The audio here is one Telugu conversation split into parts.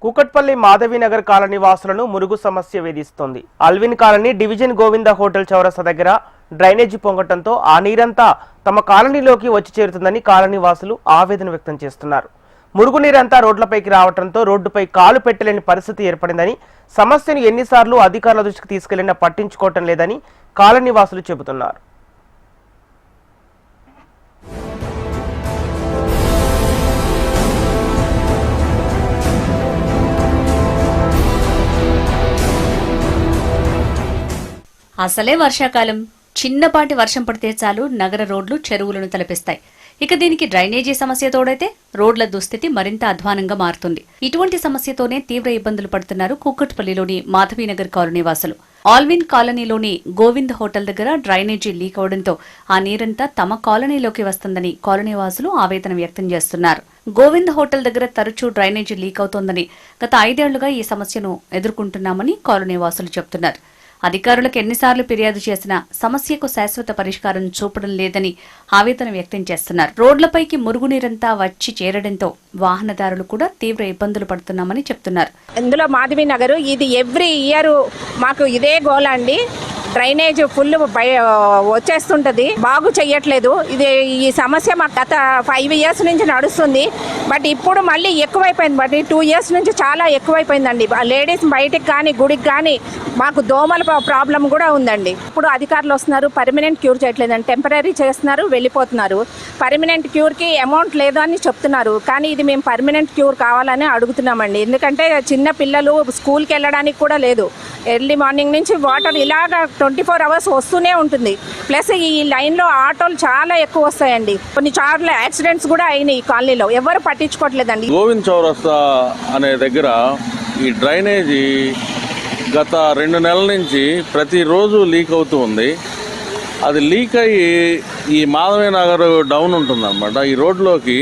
కూకట్పల్లి మాధవీనగర్ కాలనీ వాసులను మురుగు సమస్య వేధిస్తోంది. Alwyn colony division Govinda hotel చౌరస్తా దగ్గర డ్రైనేజీ పొంగటంతో ఆ నీరంతా తమ కాలనీలోకి వచ్చి చేరుతుందని కాలనీ వాసులు ఆవేదన వ్యక్తం చేస్తున్నారు. మురుగునీరంతా రోడ్లపైకి రావడంతో రోడ్డుపై కాలు పెట్టలేని పరిస్థితి ఏర్పడిందని, సమస్యను ఎన్నిసార్లు అధికారుల దృష్టికి తీసుకెళ్లినా పట్టించుకోవటం లేదని కాలనీ వాసులు చెబుతున్నారు. అసలే వర్షాకాలం, చిన్నపాటి వర్షం పడితే చాలు నగర రోడ్లు చెరువులను తలపిస్తాయి. ఇక దీనికి డ్రైనేజీ సమస్య తోడైతే రోడ్ల దుస్థితి మరింత అధ్వానంగా మారుతుంది. ఇటువంటి సమస్యతోనే తీవ్ర ఇబ్బందులు పడుతున్నారు కూకట్పల్లిలోని మాధవీనగర్ కాలనీ వాసులు. ఆల్విన్ కాలనీలోని గోవింద్ హోటల్ దగ్గర డ్రైనేజీ లీక్ అవడంతో ఆ నీరంతా తమ కాలనీలోకి వస్తుందని కాలనీ వాసులు ఆవేదన వ్యక్తం చేస్తున్నారు. గోవింద్ హోటల్ దగ్గర తరచూ డ్రైనేజీ లీక్ అవుతోందని, గత 5 ఏళ్లుగా ఈ సమస్యను ఎదుర్కొంటున్నామని కాలనీ వాసులు చెబుతున్నారు. అధికారులకు ఎన్నిసార్లు ఫిర్యాదు చేసినా సమస్యకు శాశ్వత పరిష్కారం చూపడం లేదని ఆవేదన వ్యక్తం చేస్తున్నారు. రోడ్లపైకి మురుగునీరంతా వచ్చి చేరడంతో వాహనదారులు కూడా తీవ్ర ఇబ్బందులు పడుతున్నామని చెప్తున్నారు. ఇందులో మాధవీనగర్ ఇది ఎవ్రీ ఇయర్ మాకు ఇదే గోల అండి. డ్రైనేజ్ ఫుల్ వచ్చేస్తుంటది, బాగు చెయ్యట్లేదు. ఈ సమస్య మాకు గత 5 years నుంచి నడుస్తుంది. బట్ ఇప్పుడు మళ్ళీ ఎక్కువైపోయింది. బట్ 2 years నుంచి చాలా ఎక్కువైపోయిందండి. లేడీస్ బయటికి కానీ గుడికి కానీ మాకు దోమల ప్రాబ్లం కూడా ఉందండి. ఇప్పుడు అధికారులు వస్తున్నారు, పర్మనెంట్ క్యూర్ చేయట్లేదండి, టెంపరీ చేస్తున్నారు, వెళ్ళిపోతున్నారు. పర్మనెంట్ క్యూర్కి అమౌంట్ లేదు అని చెప్తున్నారు. కానీ ఇది మేము పర్మనెంట్ క్యూర్ కావాలని అడుగుతున్నామండి. ఎందుకంటే చిన్న పిల్లలు స్కూల్కి వెళ్ళడానికి కూడా లేదు. ఎర్లీ మార్నింగ్ నుంచి వాటర్ ఇలాగా 24 hours వస్తూనే ఉంటుంది. ప్లస్ ఈ లైన్లో ఆటోలు చాలా ఎక్కువ వస్తాయండి. కొన్ని చార్లు యాక్సిడెంట్స్ కూడా అయినాయి ఈ కాలనీలో, ఎవరు పట్టించుకోవట్లేదండి. గోవింద్ చౌరస్తా అనే దగ్గర ఈ డ్రైనేజీ గత 2 నెలల నుంచి ప్రతిరోజు లీక్ అవుతూ ఉంది. అది లీక్ అయ్యి ఈ మాధవీనగర్ డౌన్ ఉంటుందన్నమాట. ఈ రోడ్లోకి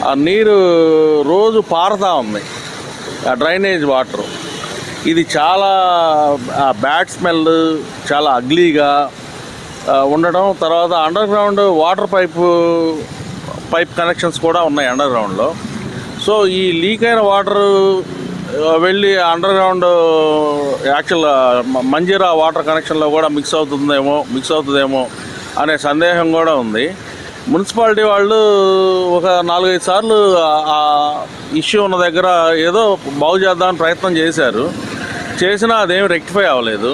ఆ నీరు రోజు పారుతూ ఉంది, ఆ డ్రైనేజ్ వాటర్. ఇది చాలా బ్యాడ్ స్మెల్, చాలా అగ్లీగా ఉండడం. తర్వాత under ground water pipe connections కూడా ఉన్నాయి అండర్ గ్రౌండ్లో. సో ఈ లీక్ అయిన వాటర్ వెళ్ళి underground actual Manjira water కనెక్షన్లో కూడా మిక్స్ అవుతుందేమో అనే సందేహం కూడా ఉంది. మున్సిపాలిటీ వాళ్ళు ఒక 4-5 సార్లు ఆ ఇష్యూ ఉన్న దగ్గర ఏదో బాగు చేద్దామని ప్రయత్నం చేసినా అదేం రెక్టిఫై అవ్వలేదు.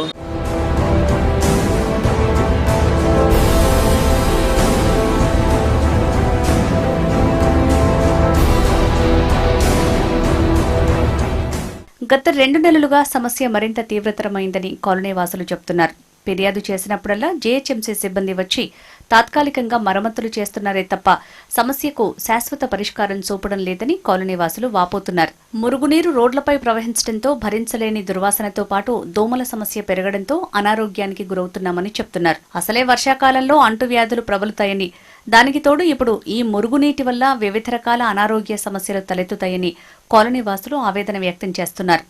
గత 2 నెలలుగా సమస్య మరింత తీవ్రతరమైందని కాలనీ వాసులు చెబుతున్నారు. ఫిర్యాదు చేసినప్పుడల్లా జీహెచ్ఎంసీ సిబ్బంది వచ్చి తాత్కాలికంగా మరమ్మతులు చేస్తున్నారే తప్ప సమస్యకు శాశ్వత పరిష్కారం చూపడం లేదని కాలనీ వాసులు వాపోతున్నారు. మురుగునీరు రోడ్లపై ప్రవహించడంతో భరించలేని దుర్వాసనతో పాటు దోమల సమస్య పెరగడంతో అనారోగ్యానికి గురవుతున్నామని చెప్తున్నారు. అసలే వర్షాకాలంలో అంటువ్యాధులు ప్రబలుతాయని, దానికి తోడు ఇప్పుడు ఈ మురుగునీటి వల్ల వివిధ రకాల అనారోగ్య సమస్యలు తలెత్తుతాయని కాలనీ వాసులు ఆవేదన వ్యక్తం చేస్తున్నారు.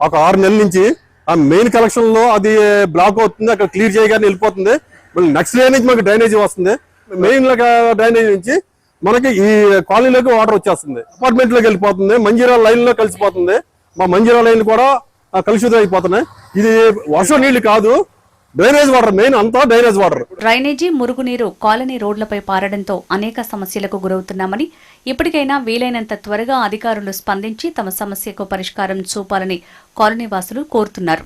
ఒక 6 నెలల నుంచి ఆ మెయిన్ కలెక్షన్ లో అది బ్లాక్ అవుతుంది, అక్కడ క్లియర్ చేయగానే వెళ్ళిపోతుంది. మళ్ళీ నెక్స్ట్ డే నుంచి మనకి డ్రైనేజీ వస్తుంది. మెయిన్ డ్రైనేజీ నుంచి మనకి ఈ కాలనీలోకి వాటర్ వచ్చేస్తుంది, అపార్ట్మెంట్ లోకి వెళ్ళిపోతుంది, మంజీరా లైన్ లో కలిసిపోతుంది. మా మంజీరా లైన్ కూడా కలుషితం అయిపోతున్నాయి. ఇది వర్షం నీళ్లు కాదు, డ్రైనేజ్ వాటర్, మెయిన్ అంతా డ్రైనేజ్ వాటర్. డ్రైనేజీ మురుగునీరు కాలనీ రోడ్లపై పారడంతో అనేక సమస్యలకు గురవుతున్నామని, ఇప్పటికైనా వీలైనంత త్వరగా అధికారులు స్పందించి తమ సమస్యకు పరిష్కారం చూపాలని కాలనీ వాసులు కోరుతున్నారు.